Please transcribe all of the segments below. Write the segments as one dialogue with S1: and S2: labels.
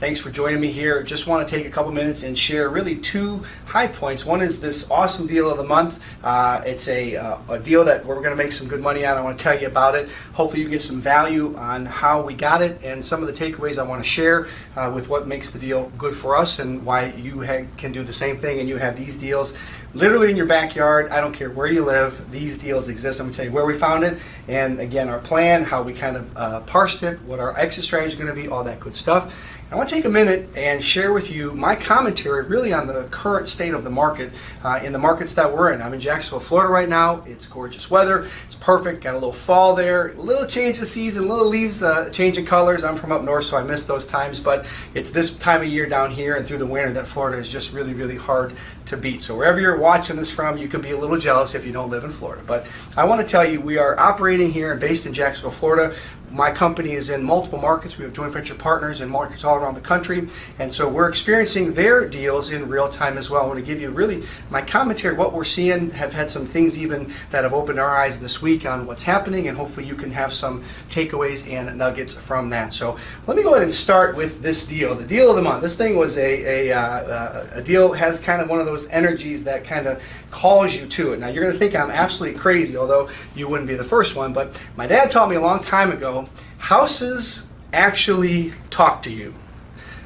S1: Thanks for joining me here. Just want to take a couple minutes and share really two high points. One is this awesome deal of the month. It's a deal that we're going to make some good money on. I want to tell you about it. Hopefully you get some value on how we got it and some of the takeaways I want to share with what makes the deal good for us and why you can do the same thing and you have these deals literally in your backyard. I don't care where you live, these deals exist. I'm going to tell you where we found it, and again, our plan, how we kind of parsed it, what our exit strategy is going to be, all that good stuff. I want to take a minute and share with you my commentary really on the current state of the market in the markets that we're in. I'm in Jacksonville, Florida right now. It's gorgeous weather. It's perfect. Got a little fall there, a little change of season, little leaves changing colors. I'm from up north, so I miss those times, but it's this time of year down here and through the winter that Florida is just really, really hard to beat. So wherever you're watching this from, you can be a little jealous if you don't live in Florida. But I want to tell you, we are operating here and based in Jacksonville, Florida. My company is in multiple markets. We have joint venture partners in markets all around the country, and so we're experiencing their deals in real time as well. I want to give you really my commentary, what we're seeing, have had some things even that have opened our eyes this week on what's happening, and hopefully you can have some takeaways and nuggets from that. So let me go ahead and start with this deal, the deal of the month. This thing was a deal, has kind of one of those energies that kind of calls you to it. Now you're going to think I'm absolutely crazy, although you wouldn't be the first one, but my dad taught me a long time ago, houses actually talk to you.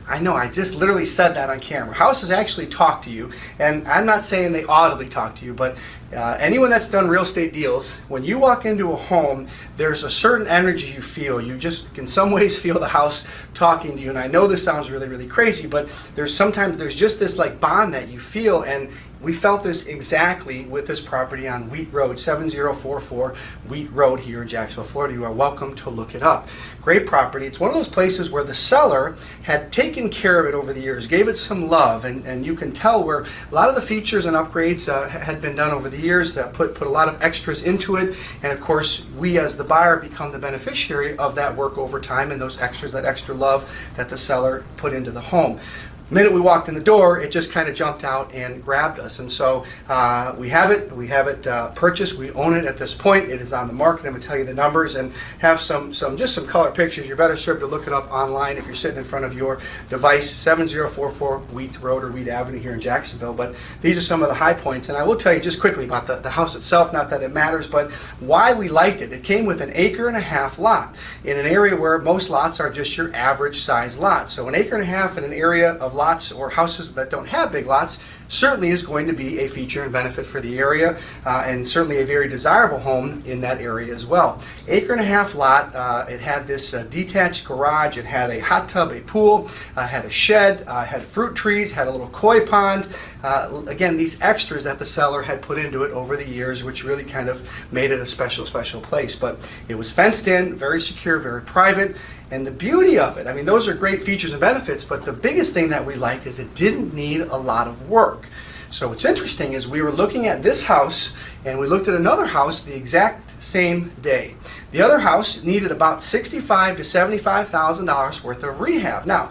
S1: I know, I just literally said that on camera. Houses actually talk to you, and I'm not saying they audibly talk to you, but anyone that's done real estate deals, when you walk into a home, there's a certain energy you feel. You just, in some ways, feel the house talking to you. And I know this sounds really, really crazy, but there's just this like bond that you feel, and we felt this exactly with this property on Wheat Road, 7044 Wheat Road here in Jacksonville, Florida. You are welcome to look it up. Great property. It's one of those places where the seller had taken care of it over the years, gave it some love, and you can tell where a lot of the features and upgrades had been done over the years that put a lot of extras into it. And of course, we as the buyer become the beneficiary of that work over time and those extras, that extra love that the seller put into the home. The minute we walked in the door, it just kind of jumped out and grabbed us. And so we have it purchased. We own it at this point. It is on the market. I'm going to tell you the numbers and have some color pictures. You're better served to look it up online if you're sitting in front of your device. 7044 Wheat Road or Wheat Avenue here in Jacksonville. But these are some of the high points. And I will tell you just quickly about the house itself, not that it matters, but why we liked it. It came with an 1.5 acre lot in an area where most lots are just your average size lot. So 1.5 acres in an area of lots or houses that don't have big lots certainly is going to be a feature and benefit for the area, and certainly a very desirable home in that area as well. 1.5 acre lot. It had this detached garage. It had a hot tub, a pool, had a shed, had fruit trees, had a little koi pond. Again, these extras that the seller had put into it over the years, which really kind of made it a special place. But it was fenced in, very secure, very private. And the beauty of it, I mean, those are great features and benefits, but the biggest thing that we liked is it didn't need a lot of work. So what's interesting is we were looking at this house and we looked at another house the exact same day. The other house needed about $65,000 to $75,000 worth of rehab. Now,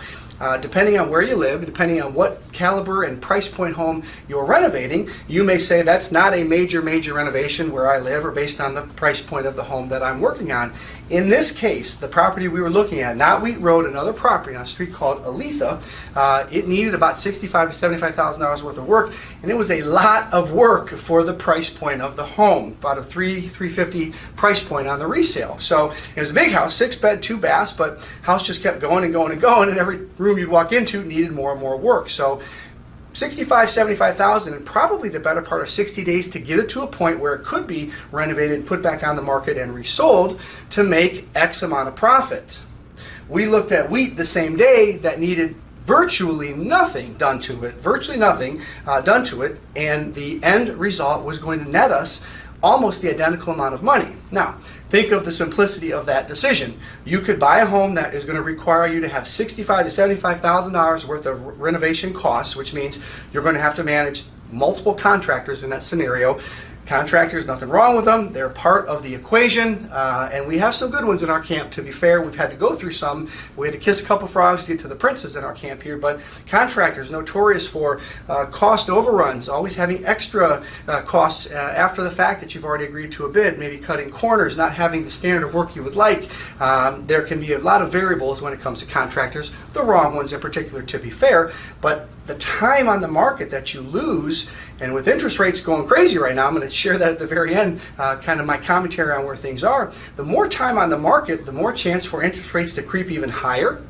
S1: depending on where you live, depending on what caliber and price point home you're renovating, you may say that's not a major renovation where I live or based on the price point of the home that I'm working on. In this case, the property we were looking at, not Wheat Road, another property on a street called Aletha, it needed about $65,000 to $75,000 worth of work, and it was a lot of work for the price point of the home, about a $350 price point on the resale. So it was a big house, 6-bed, 2 baths, but house just kept going and going and going, and every room you'd walk into needed more and more work. So $65,000, $75,000, and probably the better part of 60 days to get it to a point where it could be renovated, put back on the market, and resold to make X amount of profit. We looked at Wheat the same day that needed virtually nothing done to it, and the end result was going to net us almost the identical amount of money. Now, think of the simplicity of that decision. You could buy a home that is going to require you to have $65,000 to $75,000 worth of renovation costs, which means you're going to have to manage multiple contractors in that scenario. Contractors, nothing wrong with them. They're part of the equation, and we have some good ones in our camp. To be fair, we've had to go through some. We had to kiss a couple frogs to get to the princes in our camp here, but contractors notorious for cost overruns, always having extra costs after the fact that you've already agreed to a bid, maybe cutting corners, not having the standard of work you would like. There can be a lot of variables when it comes to contractors. the wrong ones in particular, to be fair, but the time on the market that you lose, and with interest rates going crazy right now, I'm going to share that at the very end, kind of my commentary on where things are. The more time on the market, the more chance for interest rates to creep even higher,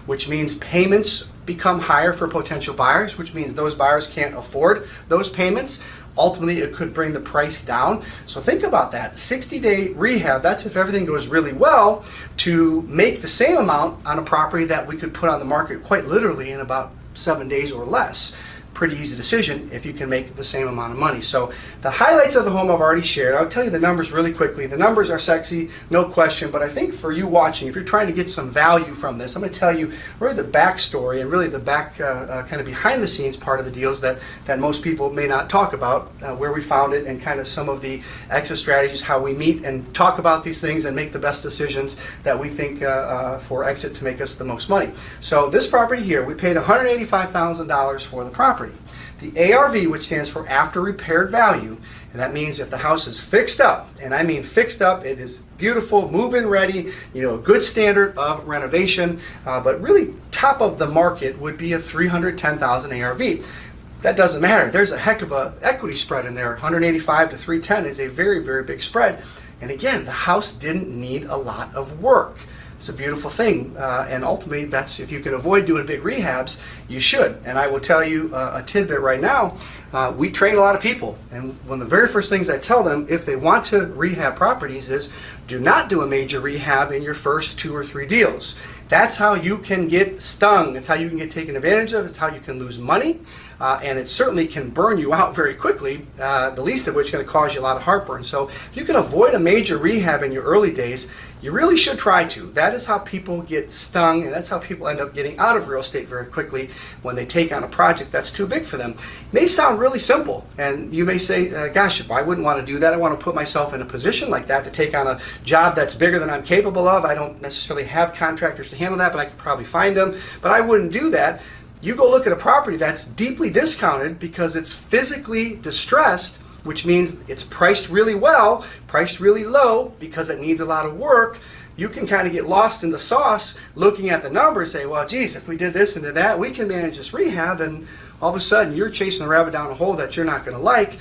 S1: which means payments become higher for potential buyers, which means those buyers can't afford those payments. Ultimately, it could bring the price down. So think about that. 60-day rehab, that's if everything goes really well, to make the same amount on a property that we could put on the market quite literally in about 7 days or less. Pretty easy decision if you can make the same amount of money. So the highlights of the home I've already shared. I'll tell you the numbers really quickly. The numbers are sexy, no question, but I think for you watching, if you're trying to get some value from this, I'm going to tell you really the backstory and really the back kind of behind the scenes part of the deals that most people may not talk about, where we found it and kind of some of the exit strategies, how we meet and talk about these things and make the best decisions that we think for exit to make us the most money. So this property here, we paid $185,000 for the property. The ARV, which stands for after repaired value, and that means if the house is fixed up, and I mean fixed up, it is beautiful, move-in ready, a good standard of renovation, but really top of the market would be a $310,000 ARV. That doesn't matter. There's a heck of a equity spread in there. 185 to 310 is a very, very big spread. And again, the house didn't need a lot of work. It's a beautiful thing, and ultimately that's, if you can avoid doing big rehabs, you should. And I will tell you a tidbit right now. We train a lot of people, and one of the very first things I tell them if they want to rehab properties is do not do a major rehab in your first 2 or 3 deals. That's how you can get stung. That's how you can get taken advantage of. It's how you can lose money, and it certainly can burn you out very quickly, the least of which is going to cause you a lot of heartburn. So if you can avoid a major rehab in your early days, you really should try to. That is how people get stung, and that's how people end up getting out of real estate very quickly when they take on a project that's too big for them. It may sound really simple, and you may say, gosh, if I wouldn't want to do that, I want to put myself in a position like that to take on a job that's bigger than I'm capable of. I don't necessarily have contractors to handle that, but I could probably find them. But I wouldn't do that. You go look at a property that's deeply discounted because it's physically distressed, which means it's priced really well, priced really low because it needs a lot of work. You can kind of get lost in the sauce looking at the numbers, say, well, geez, if we did this and did that, we can manage this rehab, and all of a sudden you're chasing the rabbit down a hole that you're not going to like.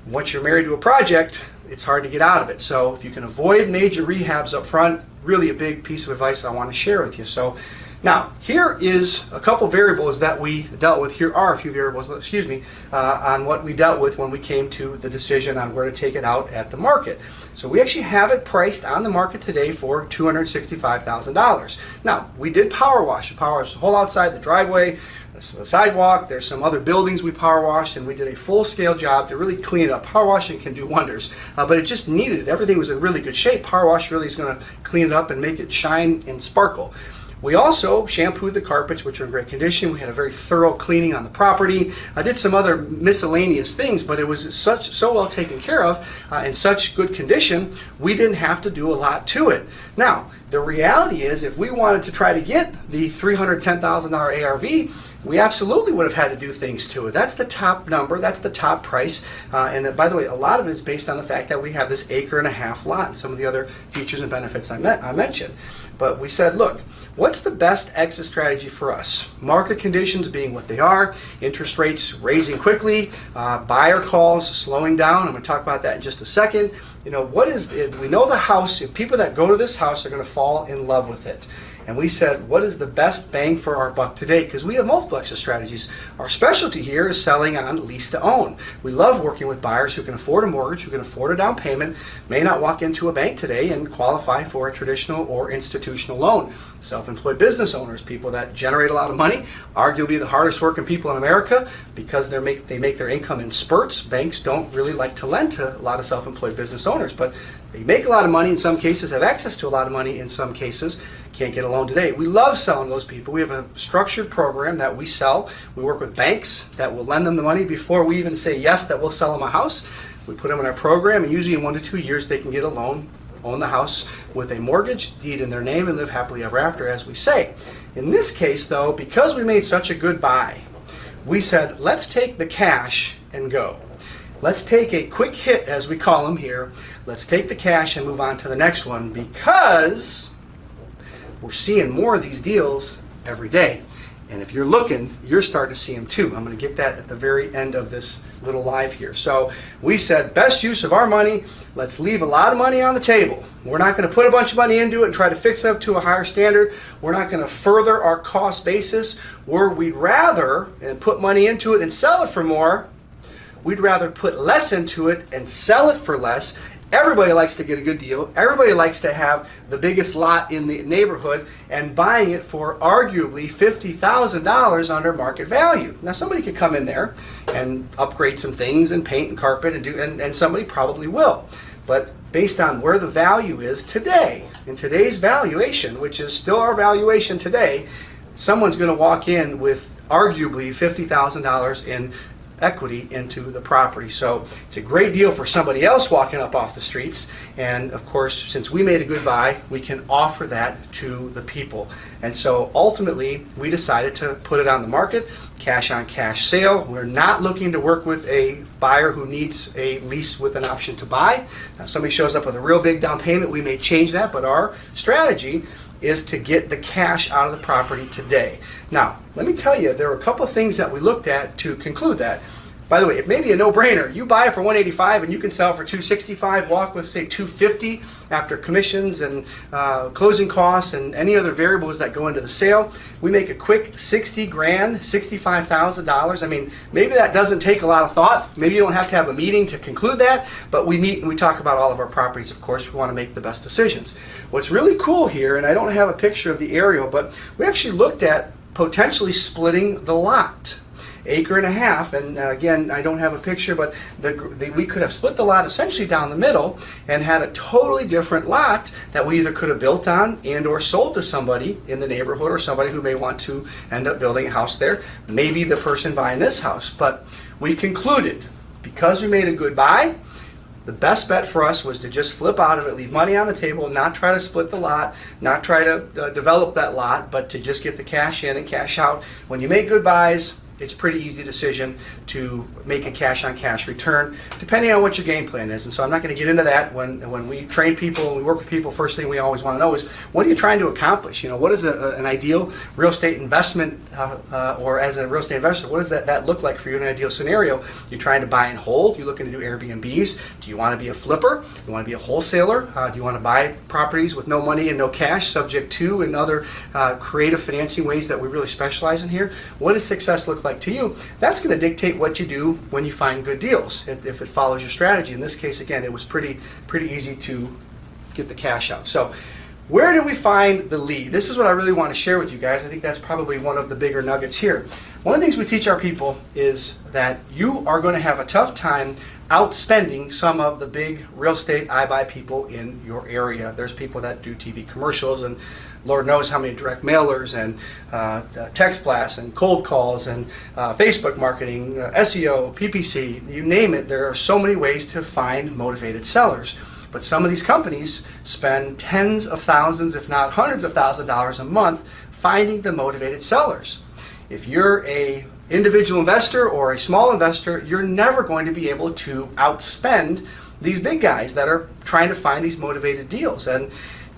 S1: Once you're married to a project, it's hard to get out of it. So if you can avoid major rehabs up front, really a big piece of advice I want to share with you. So now, here is a couple variables that we dealt with. Here are a few variables, on what we dealt with when we came to the decision on where to take it out at the market. So we actually have it priced on the market today for $265,000. Now, we did power wash. Power wash the whole outside, the driveway, the sidewalk. There's some other buildings we power washed, and we did a full-scale job to really clean it up. Power washing can do wonders, but it just needed it. Everything was in really good shape. Power wash really is going to clean it up and make it shine and sparkle. We also shampooed the carpets, which are in great condition. We had a very thorough cleaning on the property. I did some other miscellaneous things, but it was so well taken care of, in such good condition, we didn't have to do a lot to it. Now, the reality is, if we wanted to try to get the $310,000 ARV, we absolutely would have had to do things to it. That's the top number, that's the top price, and by the way, a lot of it is based on the fact that we have this 1.5 acre lot and some of the other features and benefits I mentioned. But we said, look, what's the best exit strategy for us? Market conditions being what they are, interest rates raising quickly, buyer calls slowing down. I'm going to talk about that in just a second. What is it? We know the house, people that go to this house are going to fall in love with it. And we said, what is the best bang for our buck today? Because we have multiple exit strategies. Our specialty here is selling on lease to own. We love working with buyers who can afford a mortgage, who can afford a down payment, may not walk into a bank today and qualify for a traditional or institutional loan. Self-employed business owners, people that generate a lot of money, arguably the hardest working people in America because they make their income in spurts. Banks don't really like to lend to a lot of self-employed business owners, but they make a lot of money in some cases, have access to a lot of money in some cases, can't get a loan today. We love selling those people. We have a structured program that we sell. We work with banks that will lend them the money before we even say yes that we'll sell them a house. We put them in our program, and usually in 1 to 2 years they can get a loan, own the house with a mortgage, deed in their name, and live happily ever after, as we say. In this case, though, because we made such a good buy, we said, let's take the cash and go. Let's take a quick hit, as we call them here. Let's take the cash and move on to the next one, because we're seeing more of these deals every day. And if you're looking, you're starting to see them too. I'm going to get that at the very end of this little live here. So we said, best use of our money, let's leave a lot of money on the table. We're not going to put a bunch of money into it and try to fix it up to a higher standard. We're not going to further our cost basis, where we'd rather put money into it and sell it for more. We'd rather put less into it and sell it for less. Everybody likes to get a good deal. Everybody likes to have the biggest lot in the neighborhood, and buying it for arguably $50,000 under market value. Now somebody could come in there and upgrade some things and paint and carpet and somebody probably will. But based on where the value is today, in today's valuation, which is still our valuation today, someone's going to walk in with arguably $50,000 in equity into the property. So it's a great deal for somebody else walking up off the streets, and of course, since we made a good buy, we can offer that to the people. And so ultimately we decided to put it on the market, cash on cash sale. We're not looking to work with a buyer who needs a lease with an option to buy. Now, if somebody shows up with a real big down payment, we may change that, but our strategy is to get the cash out of the property today. Now, let me tell you, there were a couple of things that we looked at to conclude that. By the way, it may be a no-brainer. You buy it for $185 and you can sell for $265, walk with, say, $250 after commissions and closing costs and any other variables that go into the sale. We make a quick $60,000, $65,000. I mean, maybe that doesn't take a lot of thought. Maybe you don't have to have a meeting to conclude that, but we meet and we talk about all of our properties, of course. We want to make the best decisions. What's really cool here, and I don't have a picture of the aerial, but we actually looked at potentially splitting the lot. Acre and a half, and again, I don't have a picture, but we could have split the lot essentially down the middle and had a totally different lot that we either could have built on and or sold to somebody in the neighborhood, or somebody who may want to end up building a house there, maybe the person buying this house. But we concluded, because we made a good buy, the best bet for us was to just flip out of it, leave money on the table, not try to split the lot, not try to develop that lot, but to just get the cash in and cash out. When you make good buys, it's a pretty easy decision to make a cash-on-cash return, depending on what your game plan is. And so I'm not going to get into that. When we train people and we work with people, first thing we always want to know is, what are you trying to accomplish? You know, what is an ideal real estate investment, or as a real estate investor, what does that look like for you in an ideal scenario? You're trying to buy and hold? You're looking to do Airbnbs? Do you want to be a flipper? Do you want to be a wholesaler? Do you want to buy properties with no money and no cash, subject to and other creative financing ways that we really specialize in here? What does success look like to you? That's going to dictate what you do when you find good deals, if it follows your strategy. In this case, again, it was pretty easy to get the cash out. So where do we find the lead? This is what I really want to share with you guys. I think that's probably one of the bigger nuggets here. One of the things we teach our people is that you are going to have a tough time outspending some of the big real estate iBuy people in your area. There's people that do TV commercials, and Lord knows how many direct mailers and text blasts and cold calls and Facebook marketing, SEO, PPC, you name it. There are so many ways to find motivated sellers. But some of these companies spend tens of thousands, if not hundreds of thousands of dollars a month finding the motivated sellers. If you're a individual investor or a small investor, you're never going to be able to outspend these big guys that are trying to find these motivated deals. And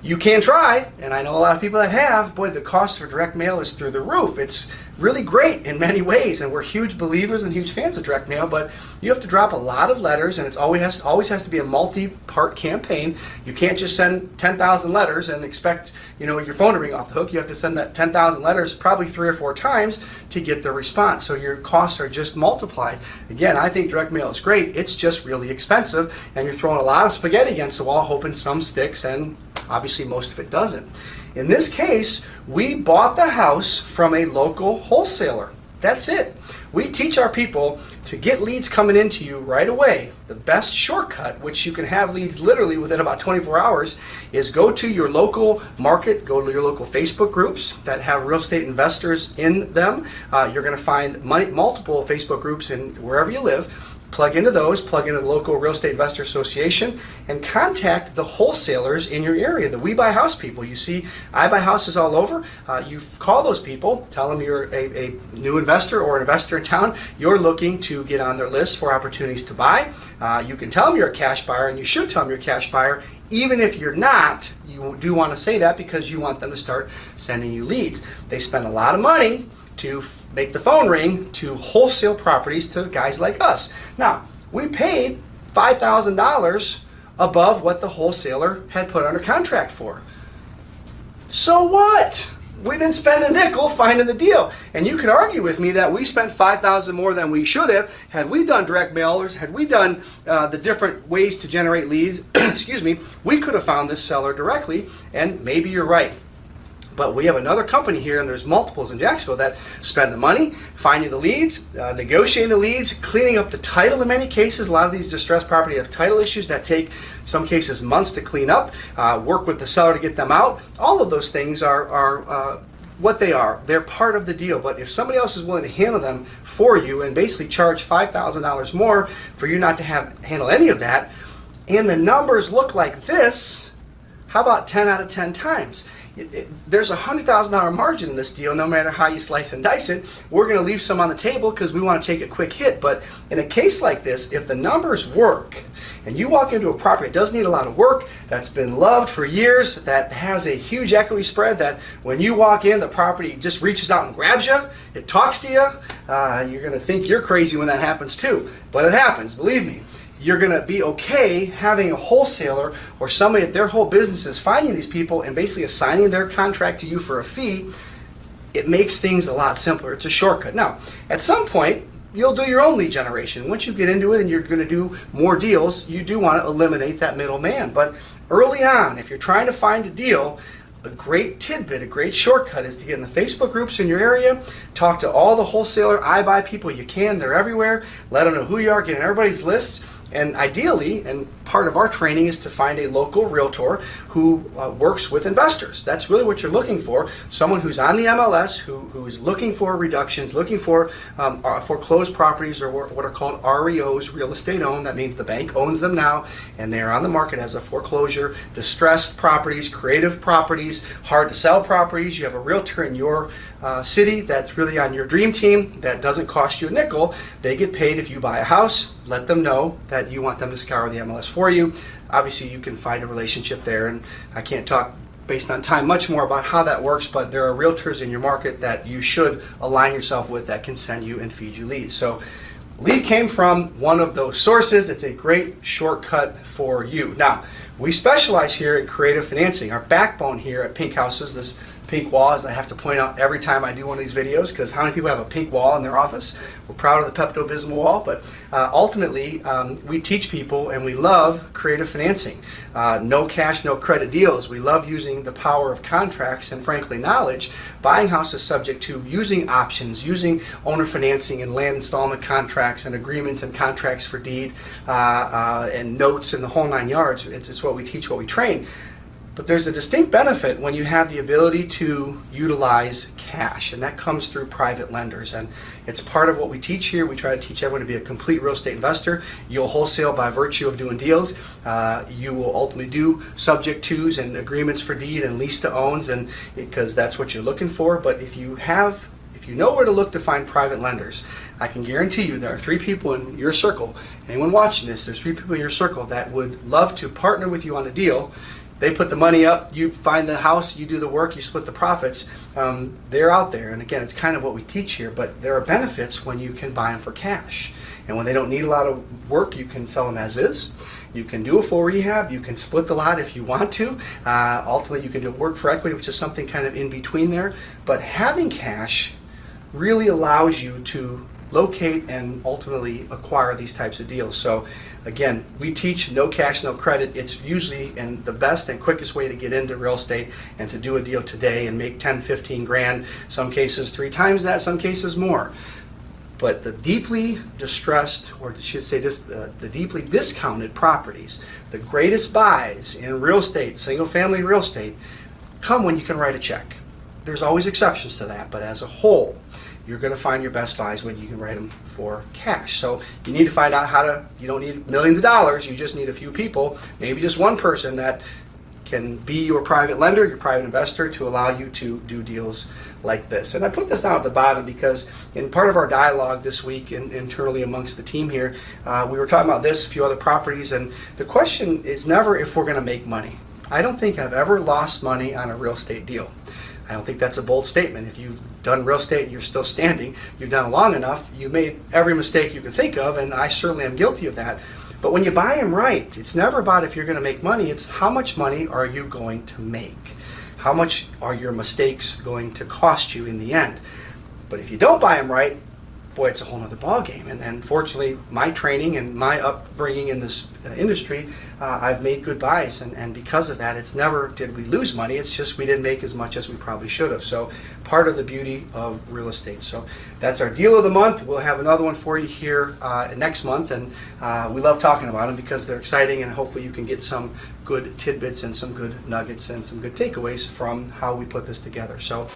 S1: you can try, and I know a lot of people that have. Boy, the cost for direct mail is through the roof. It's really great in many ways, and we're huge believers and huge fans of direct mail, but you have to drop a lot of letters, and it always has to be a multi-part campaign. You can't just send 10,000 letters and expect your phone to ring off the hook. You have to send that 10,000 letters probably 3 or 4 times to get the response, so your costs are just multiplied. Again, I think direct mail is great. It's just really expensive, and you're throwing a lot of spaghetti against the wall, hoping some sticks, and obviously most of it doesn't. In this case, we bought the house from a local wholesaler. That's it. We teach our people to get leads coming into you right away. The best shortcut, which you can have leads literally within about 24 hours, is go to your local market, go to your local Facebook groups that have real estate investors in them. You're going to find multiple Facebook groups in wherever you live. Plug into those, plug into the local real estate investor association, and contact the wholesalers in your area, the We Buy House people. You see I Buy Houses all over. You call those people, tell them you're a new investor or an investor in town. You're looking to get on their list for opportunities to buy. You can tell them you're a cash buyer, and you should tell them you're a cash buyer even if you're not, you do want to say that because you want them to start sending you leads. They spend a lot of money to make the phone ring to wholesale properties to guys like us. Now, we paid $5,000 above what the wholesaler had put under contract for. So what? We didn't spend a nickel finding the deal. And you could argue with me that we spent $5,000 more than we should have. Had we done direct mailers, had we done the different ways to generate leads, excuse me, we could have found this seller directly, and maybe you're right. But we have another company here, and there's multiples in Jacksonville that spend the money finding the leads, negotiating the leads, cleaning up the title in many cases. A lot of these distressed properties have title issues that take, some cases, months to clean up, work with the seller to get them out. All of those things are what they are. They're part of the deal. But if somebody else is willing to handle them for you and basically charge $5,000 more for you not to handle any of that, and the numbers look like this, how about 10 out of 10 times? There's a $100,000 margin in this deal, no matter how you slice and dice it. We're going to leave some on the table because we want to take a quick hit. But in a case like this, if the numbers work and you walk into a property that does need a lot of work, that's been loved for years, that has a huge equity spread, that when you walk in, the property just reaches out and grabs you, it talks to you, you're going to think you're crazy when that happens too. But it happens, believe me. You're going to be okay having a wholesaler or somebody that their whole business is finding these people and basically assigning their contract to you for a fee. It makes things a lot simpler. It's a shortcut. Now, at some point, you'll do your own lead generation. Once you get into it and you're going to do more deals, you do want to eliminate that middleman. But early on, if you're trying to find a deal, a great tidbit, a great shortcut is to get in the Facebook groups in your area, talk to all the wholesaler iBuy people you can. They're everywhere. Let them know who you are, get in everybody's lists. And ideally, and part of our training is to find a local realtor who works with investors. That's really what you're looking for. Someone who's on the MLS, who is looking for reductions, looking for foreclosed properties, or what are called REOs, real estate owned. That means the bank owns them now and they're on the market as a foreclosure. Distressed properties, creative properties, hard to sell properties. You have a realtor in your city that's really on your dream team that doesn't cost you a nickel. They get paid if you buy a house. Let them know that you want them to scour the MLS for you. Obviously, you can find a relationship there, and I can't talk based on time much more about how that works, but there are realtors in your market that you should align yourself with that can send you and feed you leads. So lead came from one of those sources. It's a great shortcut for you. Now, we specialize here in creative financing. Our backbone here at Pink House is this pink wall, as I have to point out every time I do one of these videos, because how many people have a pink wall in their office? We're proud of the Pepto-Bismol wall, but ultimately we teach people and we love creative financing. No cash, no credit deals. We love using the power of contracts and frankly knowledge. Buying houses subject to using options, using owner financing and land installment contracts and agreements and contracts for deed and notes and the whole 9 yards. It's what we teach, what we train. But there's a distinct benefit when you have the ability to utilize cash, and that comes through private lenders. And it's part of what we teach here. We try to teach everyone to be a complete real estate investor. You'll wholesale by virtue of doing deals. You will ultimately do subject tos and agreements for deed and lease to owns, and because that's what you're looking for. But if you know where to look to find private lenders, I can guarantee you there are 3 people in your circle. Anyone watching this, there's 3 people in your circle that would love to partner with you on a deal. They put the money up, you find the house, you do the work, you split the profits. They're out there, and again, it's kind of what we teach here, but there are benefits when you can buy them for cash. And when they don't need a lot of work, you can sell them as is. You can do a full rehab, you can split the lot if you want to. Ultimately, you can do work for equity, which is something kind of in between there. But having cash really allows you to locate and ultimately acquire these types of deals. So again, we teach no cash, no credit. It's usually the best and quickest way to get into real estate and to do a deal today and make 10, 15 grand, some cases 3 times that, some cases more. But the deeply distressed, or I should say this, the deeply discounted properties, the greatest buys in real estate, single family real estate, come when you can write a check. There's always exceptions to that, but as a whole, you're going to find your best buys when you can write them for cash. So you need to find out you don't need millions of dollars, you just need a few people, maybe just one person that can be your private lender, your private investor, to allow you to do deals like this. And I put this down at the bottom because in part of our dialogue this week internally amongst the team here, we were talking about this, a few other properties, and the question is never if we're going to make money. I don't think I've ever lost money on a real estate deal. I don't think that's a bold statement. If you've done real estate and you're still standing, you've done it long enough, you've made every mistake you can think of, and I certainly am guilty of that. But when you buy them right, it's never about if you're going to make money, it's how much money are you going to make? How much are your mistakes going to cost you in the end? But if you don't buy them right, boy, it's a whole other ballgame. And fortunately, my training and my upbringing in this industry, I've made good buys. And because of that, it's never did we lose money. It's just we didn't make as much as we probably should have. So part of the beauty of real estate. So that's our deal of the month. We'll have another one for you here next month. And we love talking about them because they're exciting. And hopefully you can get some good tidbits and some good nuggets and some good takeaways from how we put this together. So.